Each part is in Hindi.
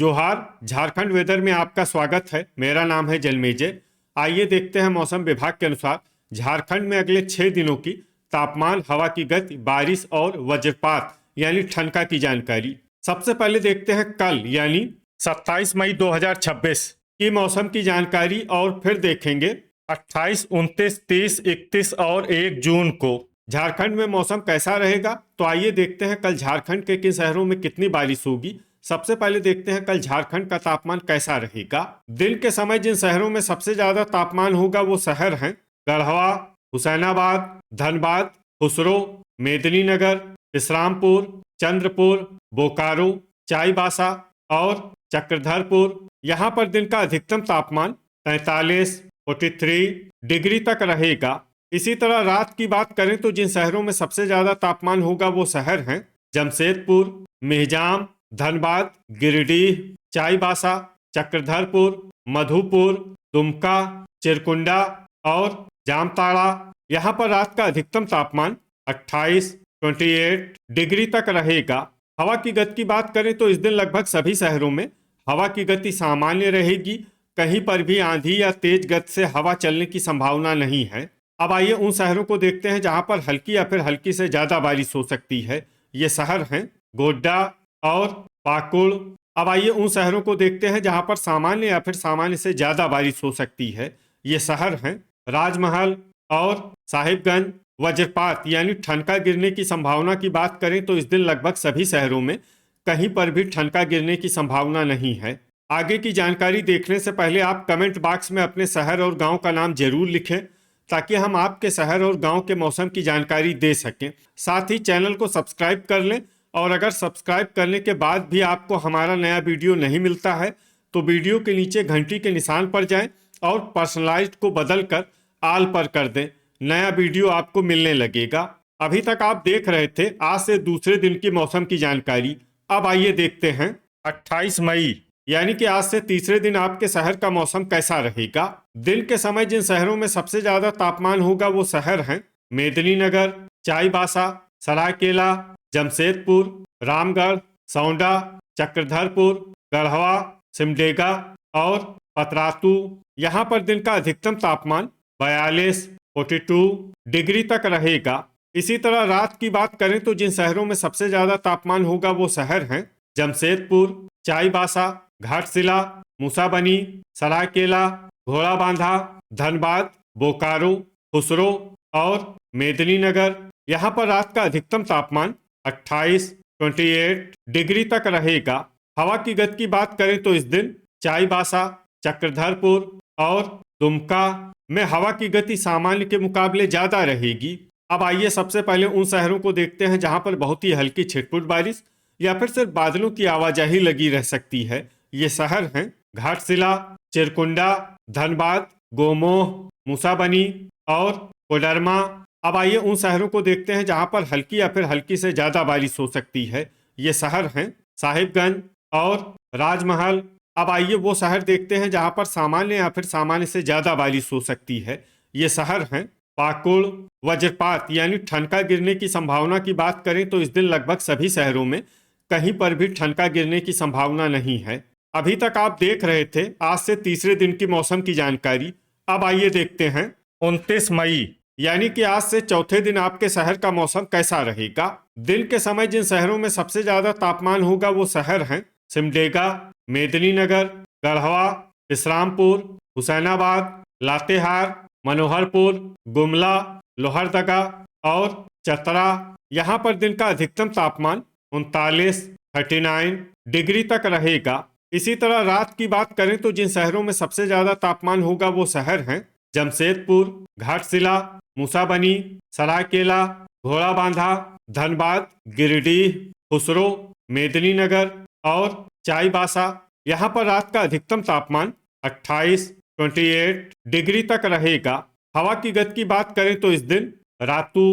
जोहार। झारखंड वेदर में आपका स्वागत है। मेरा नाम है जलमेजय। आइए देखते हैं मौसम विभाग के अनुसार झारखंड में अगले 6 दिनों की तापमान, हवा की गति, बारिश और वज्रपात यानी ठनका की जानकारी। सबसे पहले देखते हैं कल यानी 27 मई 2026 की मौसम की जानकारी और फिर देखेंगे 28, 29, 30, 31 और 1 जून को झारखंड में मौसम कैसा रहेगा। तो आइए देखते हैं कल झारखंड के किन शहरों में कितनी बारिश होगी। सबसे पहले देखते हैं कल झारखंड का तापमान कैसा रहेगा। दिन के समय जिन शहरों में सबसे ज्यादा तापमान होगा वो शहर हैं गढ़वा, हुसैनाबाद, धनबाद, खुसरो, मेदिनीनगर, इस्लामपुर, चंद्रपुर, बोकारो, चाईबासा और चक्रधरपुर। यहाँ पर दिन का अधिकतम तापमान 43, 43 डिग्री तक रहेगा। इसी तरह रात की बात करें तो जिन शहरों में सबसे ज्यादा तापमान होगा वो शहर हैं जमशेदपुर, मेहजाम, धनबाद, गिरिडीह, चाईबासा, चक्रधरपुर, मधुपुर, दुमका, चिरकुंडा और जामताड़ा। यहाँ पर रात का अधिकतम तापमान 28, 28 डिग्री तक रहेगा। हवा की गति की बात करें तो इस दिन लगभग सभी शहरों में हवा की गति सामान्य रहेगी। कहीं पर भी आंधी या तेज गति से हवा चलने की संभावना नहीं है। अब आइए उन शहरों को देखते हैं जहां पर हल्की या फिर हल्की से ज्यादा बारिश हो सकती है। ये शहर हैं गोड्डा और पाकुड़। अब आइए उन शहरों को देखते हैं जहां पर सामान्य या फिर सामान्य से ज्यादा बारिश हो सकती है। ये शहर हैं राजमहल और साहिबगंज। वज्रपात यानी ठनका गिरने की संभावना की बात करें तो इस दिन लगभग सभी शहरों में कहीं पर भी ठनका गिरने की संभावना नहीं है। आगे की जानकारी देखने से पहले आप कमेंट बॉक्स में अपने शहर और गांव का नाम जरूर लिखें ताकि हम आपके शहर और गांव के मौसम की जानकारी दे सकें। साथ ही चैनल को सब्सक्राइब कर लें और अगर सब्सक्राइब करने के बाद भी आपको हमारा नया वीडियो नहीं मिलता है तो वीडियो के नीचे घंटी के निशान पर जाएं और पर्सनलाइज्ड को बदल कर आल पर कर दें। नया वीडियो आपको मिलने लगेगा। अभी तक आप देख रहे थे आज से दूसरे दिन की मौसम की जानकारी। अब आइए देखते हैं 28 मई यानी कि आज से तीसरे दिन आपके शहर का मौसम कैसा रहेगा। दिन के समय जिन शहरों में सबसे ज्यादा तापमान होगा वो शहर हैं मेदिनीनगर, चाईबासा, सरायकेला, जमशेदपुर, रामगढ़, सौंडा, चक्रधरपुर, गढ़वा, सिमडेगा और पतरातू। यहाँ पर दिन का अधिकतम तापमान 42, 42 डिग्री तक रहेगा। इसी तरह रात की बात करें तो जिन शहरों में सबसे ज्यादा तापमान होगा वो शहर हैं जमशेदपुर, चाईबासा, घाटशिला, मूसाबनी, सरायकेला, घोड़ाबांधा, धनबाद, बोकारो, खुसरो और मेदिनीनगर। यहाँ पर रात का अधिकतम तापमान 28, 28 डिग्री तक रहेगा। हवा की गति की बात करें तो इस दिन चाईबासा, चक्रधरपुर और दुमका में हवा की गति सामान्य के मुकाबले ज्यादा रहेगी। अब आइए सबसे पहले उन शहरों को देखते हैं जहां पर बहुत ही हल्की छिटपुट बारिश या फिर सिर्फ बादलों की आवाजाही लगी रह सकती है। ये शहर हैं घाटशिला, चिरकुंडा, धनबाद, गोमोह, मूसाबनी और कोडरमा। अब आइए उन शहरों को देखते हैं जहां पर हल्की या फिर हल्की से ज्यादा बारिश हो सकती है। ये शहर हैं साहिबगंज और राजमहल। अब आइए वो शहर देखते हैं जहां पर सामान्य या फिर सामान्य से ज्यादा बारिश हो सकती है। ये शहर हैं पाकुड़। वज्रपात यानी ठनका गिरने की संभावना की बात करें तो इस दिन लगभग सभी शहरों में कहीं पर भी ठनका गिरने की संभावना नहीं है। अभी तक आप देख रहे थे आज से तीसरे दिन की मौसम की जानकारी। अब आइए देखते हैं 29 मई यानी कि आज से चौथे दिन आपके शहर का मौसम कैसा रहेगा। दिन के समय जिन शहरों में सबसे ज्यादा तापमान होगा वो शहर हैं सिमडेगा, मेदिनीनगर, गढ़वा, इस्लामपुर, हुसैनाबाद, लातेहार, मनोहरपुर, गुमला, लोहरदगा और चतरा। यहाँ पर दिन का अधिकतम तापमान 39, 39 डिग्री तक रहेगा। इसी तरह रात की बात करें तो जिन शहरों में सबसे ज्यादा तापमान होगा वो शहर हैं जमशेदपुर, घाटशिला, मूसाबनी, सरायकेला, घोड़ाबांधा, धनबाद, गिरिडीह, खुसरो, मेदिनीनगर और चाईबासा। यहाँ पर रात का अधिकतम तापमान 28, 28 डिग्री तक रहेगा। हवा की गति की बात करें तो इस दिन रातू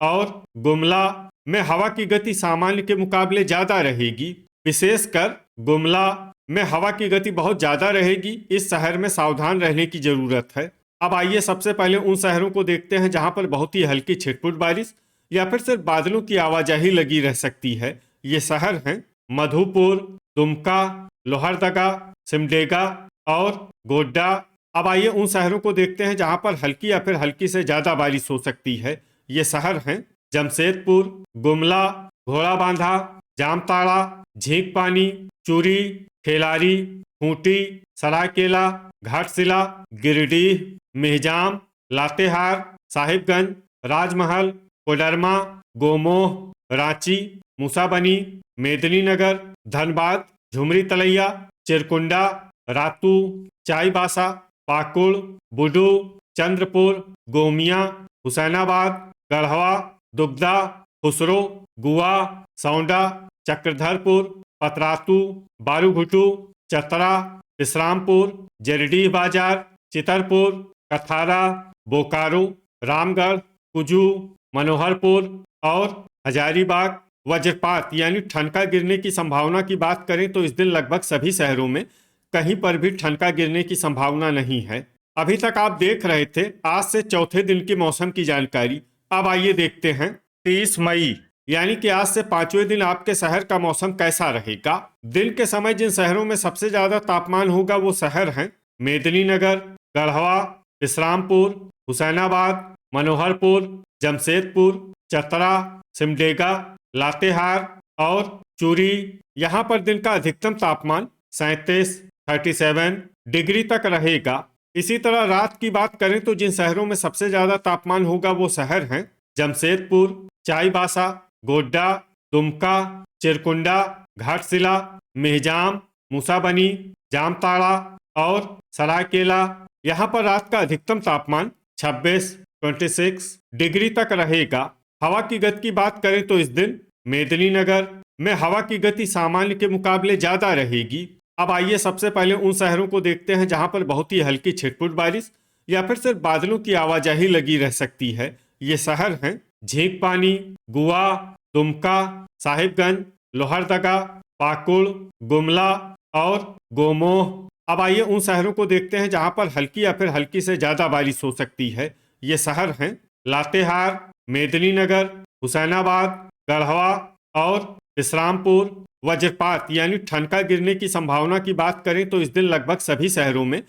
और गुमला में हवा की गति सामान्य के मुकाबले ज्यादा रहेगी। विशेषकर गुमला में हवा की गति बहुत ज्यादा रहेगी। इस शहर में सावधान रहने की जरूरत है। अब आइए सबसे पहले उन शहरों को देखते हैं जहां पर बहुत ही हल्की छिटपुट बारिश या फिर सिर्फ बादलों की आवाजाही लगी रह सकती है। ये शहर हैं मधुपुर, दुमका, लोहरदगा, सिमडेगा और गोड्डा। अब आइए उन शहरों को देखते हैं जहां पर हल्की या फिर हल्की से ज्यादा बारिश हो सकती है। ये शहर हैं जमशेदपुर, गुमला, घोड़ाबांधा, जामताड़ा, झींकपानी, चूरी, खेलारी, खूंटी, सरायकेला, घाटशिला, गिरिडीह, मेहजाम, लातेहार, साहिबगंज, राजमहल, कोडरमा, गोमोह, रांची, मूसाबनी, मेदिनीनगर, धनबाद, झुमरी तलैया, चिरकुंडा, रातू, चाईबासा, पाकुड़, बुडू, चंद्रपुर, गोमिया, हुसैनाबाद, गढ़वा, दुगदा, खुसरो, गुआ, सौंडा, चक्रधरपुर, पतरातू, बारूघुटू, चतरा, विश्रामपुर, जरडीह बाजार, चितरपुर, कथारा, बोकारो, रामगढ़, कुजू, मनोहरपुर और हजारीबाग। वज्रपात यानी ठनका गिरने की संभावना की बात करें तो इस दिन लगभग सभी शहरों में कहीं पर भी ठनका गिरने की संभावना नहीं है। अभी तक आप देख रहे थे आज से चौथे दिन की मौसम की जानकारी। अब आइए देखते हैं 30 मई यानी कि आज से पांचवें दिन आपके शहर का मौसम कैसा रहेगा। दिन के समय जिन शहरों में सबसे ज्यादा तापमान होगा वो शहर हैं मेदिनीनगर, गढ़वा, विश्रामपुर, हुसैनाबाद, मनोहरपुर, जमशेदपुर, चतरा, सिमडेगा, लातेहार और चूरी। यहाँ पर दिन का अधिकतम तापमान 37 डिग्री तक रहेगा। इसी तरह रात की बात करें तो जिन शहरों में सबसे ज्यादा तापमान होगा वो शहर हैं जमशेदपुर, चाईबासा, गोड्डा, दुमका, चिरकुंडा, घाटशिला, मेहजाम, मूसाबनी, जामताड़ा और सरायकेला। यहाँ पर रात का अधिकतम तापमान 26 डिग्री तक रहेगा। हवा की गति की बात करें तो इस दिन मेदिनीनगर में हवा की गति सामान्य के मुकाबले ज्यादा रहेगी। अब आइए सबसे पहले उन शहरों को देखते हैं जहां पर बहुत ही हल्की छिटपुट बारिश या फिर सिर्फ बादलों की आवाजाही लगी रह सकती है। ये शहर हैं झींकपानी, गुआ, दुमका, साहिबगंज, लोहरदगा, पाकुड़, गुमला और गोमोह। अब आइए उन शहरों को देखते हैं जहां पर हल्की या फिर हल्की से ज्यादा बारिश हो सकती है। ये शहर हैं लातेहार, मेदिनीनगर, हुसैनाबाद, गढ़वा और विश्रामपुर। वज्रपात यानी ठनका गिरने की संभावना की बात करें तो इस दिन लगभग सभी शहरों में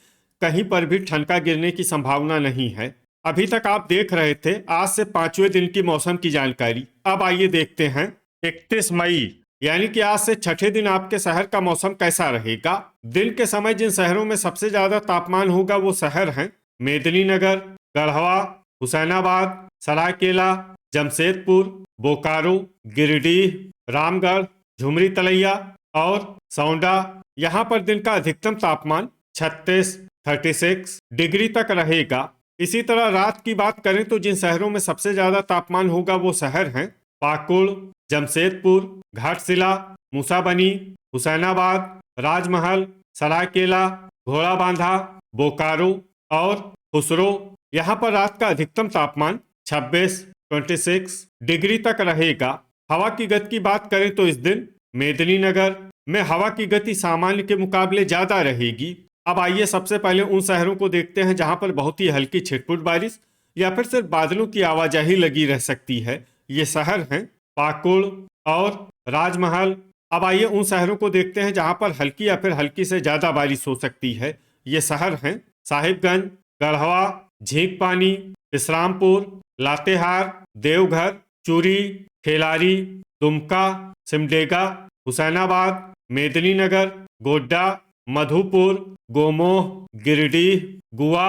कहीं पर भी ठनका गिरने की संभावना नहीं है। अभी तक आप देख रहे थे आज से पांचवें दिन की मौसम की जानकारी। अब आइए देखते हैं 31 मई यानी कि आज से छठे दिन आपके शहर का मौसम कैसा रहेगा। दिन के समय जिन शहरों में सबसे ज्यादा तापमान होगा वो शहर हैं मेदिनीनगर, गढ़वा, हुसैनाबाद, सरायकेला, जमशेदपुर, बोकारो, गिरिडीह, रामगढ़, झुमरी तलैया और सौंडा। यहाँ पर दिन का अधिकतम तापमान 36 डिग्री तक रहेगा। इसी तरह रात की बात करें तो जिन शहरों में सबसे ज्यादा तापमान होगा वो शहर हैं पाकुड़, जमशेदपुर, घाटशिला, मूसाबनी, हुसैनाबाद, राजमहल, सरायकेला, घोड़ाबांधा, बोकारो और खुसरो। यहाँ पर रात का अधिकतम तापमान 26 डिग्री तक रहेगा। हवा की गति की बात करें तो इस दिन मेदिनीनगर में हवा की गति सामान्य के मुकाबले ज्यादा रहेगी। अब आइए सबसे पहले उन शहरों को देखते हैं जहां पर बहुत ही हल्की छिटपुट बारिश या फिर सिर्फ बादलों की आवाजाही लगी रह सकती है। ये शहर हैं पाकुड़ और राजमहल। अब आइए उन शहरों को देखते हैं जहां पर हल्की या फिर हल्की से ज्यादा बारिश हो सकती है। ये शहर हैं साहिबगंज, गढ़वा, झींकपानी, विश्रामपुर, लातेहार, देवघर, चूरी, खेलारी, दुमका, सिमडेगा, हुसैनाबाद, मेदिनीनगर, गोड्डा, मधुपुर, गोमोह, गिरिडीह, गुआ,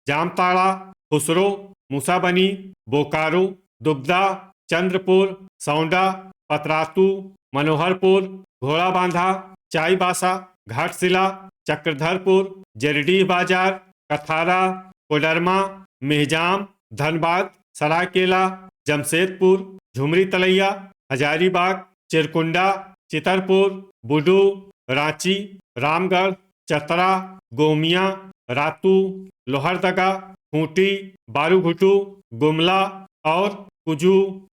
जामताड़ा, खुसरो, मूसाबनी, बोकारो, दुगदा, चंद्रपुर, सौंडा, पतरातू, मनोहरपुर, घोड़ाबांधा, चाईबासा, घाटशिला, चक्रधरपुर, जरडीह बाजार, कथारा, कोडरमा, मेहजाम, धनबाद, सरायकेला, जमशेदपुर, झुमरी तलैया, हजारीबाग, चिरकुंडा, चितरपुर, बुडू, रांची, रामगढ़, चतरा, गोमिया, रातू, लोहरदगा, खूंटी, बारूघुटू, गुमला और कुजू।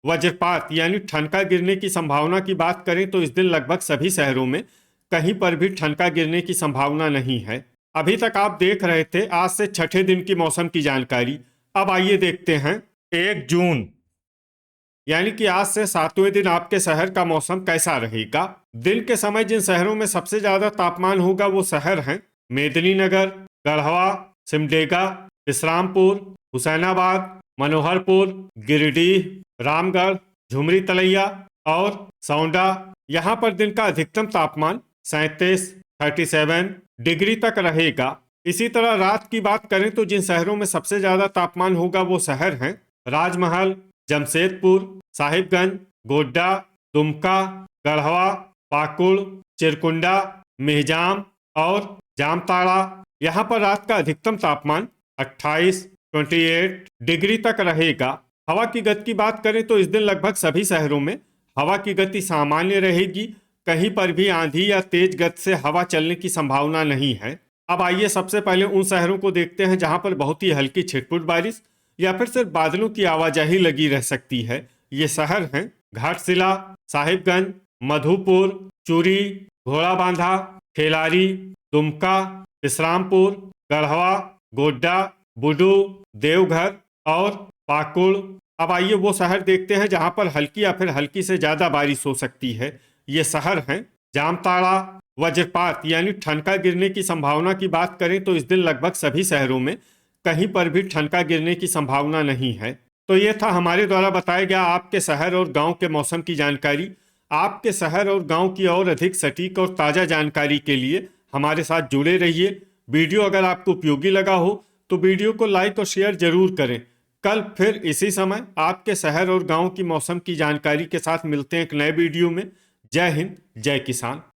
वज्रपात यानी ठनका गिरने की संभावना की बात करें तो इस दिन लगभग सभी शहरों में कहीं पर भी ठनका गिरने की संभावना नहीं है। अभी तक आप देख रहे थे आज से छठे दिन की मौसम की जानकारी। अब आइए देखते हैं 1 जून यानी कि आज से 7वें दिन आपके शहर का मौसम कैसा रहेगा। दिन के समय जिन शहरों में सबसे ज्यादा तापमान होगा वो शहर हैं मेदिनीनगर, गढ़वा, सिमडेगा, इस्लामपुर, हुसैनाबाद, मनोहरपुर, गिरिडीह, रामगढ़, झुमरी तलैया और सौंडा। यहाँ पर दिन का अधिकतम तापमान 37 डिग्री तक रहेगा। इसी तरह रात की बात करें तो जिन शहरों में सबसे ज्यादा तापमान होगा वो शहर हैं राजमहल, जमशेदपुर, साहिबगंज, गोड्डा, दुमका, गढ़वा, पाकुड़, चिरकुंडा, मिहिजाम और जामताड़ा। यहाँ पर रात का अधिकतम तापमान 28 डिग्री तक रहेगा। हवा की गति की बात करें तो इस दिन लगभग सभी शहरों में हवा की गति सामान्य रहेगी। कहीं पर भी आंधी या तेज गति से हवा चलने की संभावना नहीं है। अब आइए सबसे पहले उन शहरों को देखते हैं जहां पर बहुत ही हल्की छिटपुट बारिश या फिर सिर्फ बादलों की आवाजाही लगी रह सकती है। ये शहर हैं घाटशिला, साहिबगंज, मधुपुर, चूरी, घोड़ाबांधा, खेलारी, दुमका, इस्लामपुर, गढ़वा, गोड्डा, बुडू, देवघर और पाकुड़। अब आइए वो शहर देखते हैं जहां पर हल्की या फिर हल्की से ज्यादा बारिश हो सकती है। ये शहर हैं जामताड़ा। वज्रपात यानी ठनका गिरने की संभावना की बात करें तो इस दिन लगभग सभी शहरों में कहीं पर भी ठनका गिरने की संभावना नहीं है। तो ये था हमारे द्वारा बताया गया आपके शहर और गांव के मौसम की जानकारी। आपके शहर और गांव की और अधिक सटीक और ताज़ा जानकारी के लिए हमारे साथ जुड़े रहिए। वीडियो अगर आपको उपयोगी लगा हो तो वीडियो को लाइक और शेयर जरूर करें। कल फिर इसी समय आपके शहर और गांव की मौसम की जानकारी के साथ मिलते हैं एक नए वीडियो में। जय हिंद, जय किसान।